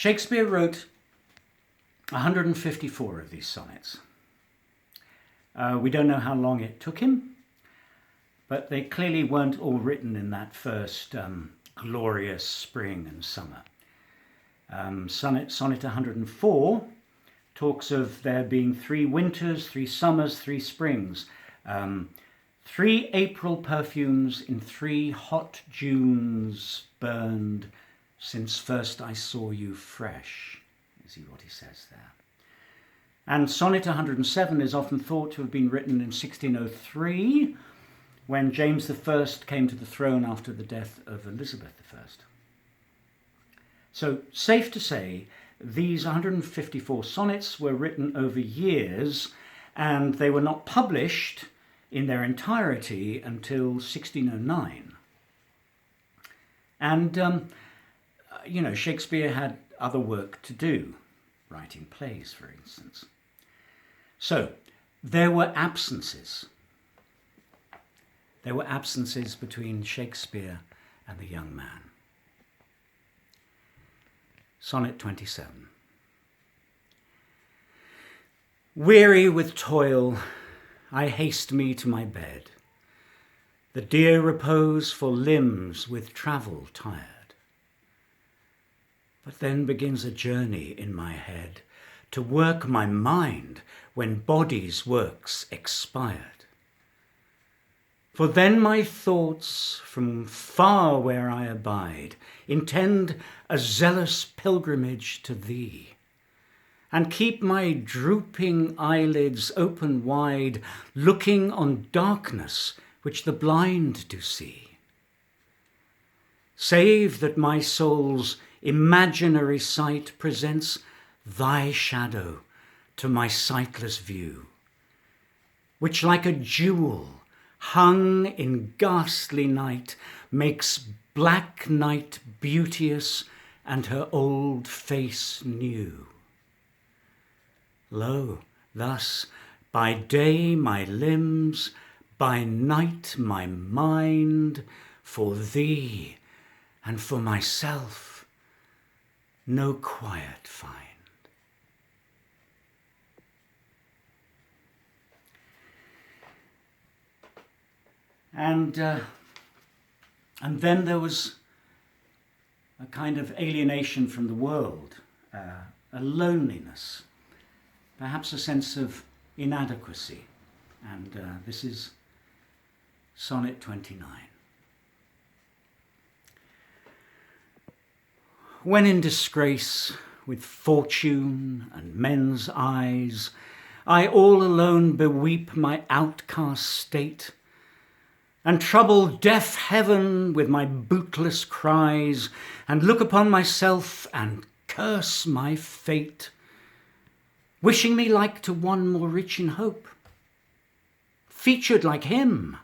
Shakespeare wrote 154 of these sonnets. We don't know how long it took him, but they clearly weren't all written in that first glorious spring and summer. Sonnet 104 talks of there being 3 winters, 3 summers, 3 springs, 3 April perfumes in 3 hot Junes burned since first I saw you fresh, is what he says there. And Sonnet 107 is often thought to have been written in 1603, when James I came to the throne after the death of Elizabeth I. So, safe to say, these 154 sonnets were written over years, and they were not published in their entirety until 1609. And, Shakespeare had other work to do, writing plays, for instance. So, there were absences. There were absences between Shakespeare and the young man. Sonnet 27. Weary with toil, I haste me to my bed, the dear repose for limbs with travel tired. But then begins a journey in my head to work my mind when body's works expired. For then my thoughts from far where I abide intend a zealous pilgrimage to thee, and keep my drooping eyelids open wide, looking on darkness which the blind do see. Save that my soul's imaginary sight presents thy shadow to my sightless view, which like a jewel hung in ghastly night makes black night beauteous and her old face new. Lo, thus by day my limbs, by night my mind, for thee and for myself no quiet find. And then there was a kind of alienation from the world, a loneliness, perhaps a sense of inadequacy. And this is Sonnet 29. When in disgrace with fortune and men's eyes, I all alone beweep my outcast state, and trouble deaf heaven with my bootless cries, and look upon myself and curse my fate, wishing me like to one more rich in hope, featured like him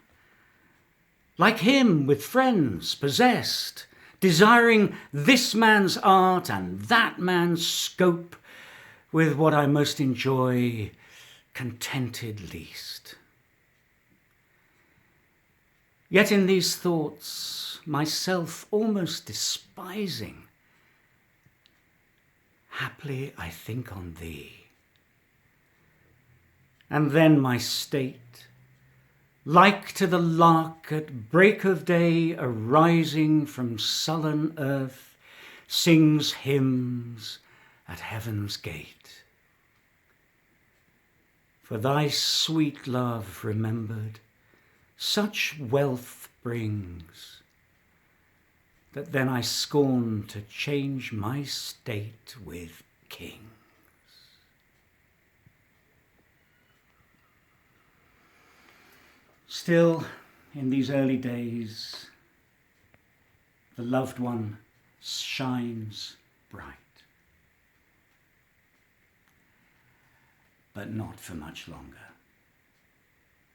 with friends possessed, desiring this man's art and that man's scope, with what I most enjoy contented least. Yet in these thoughts, myself almost despising, haply I think on thee. And then my state, like to the lark at break of day arising from sullen earth, sings hymns at heaven's gate. For thy sweet love remembered, such wealth brings, that then I scorn to change my state with kings. Still, in these early days, the loved one shines bright, but not for much longer.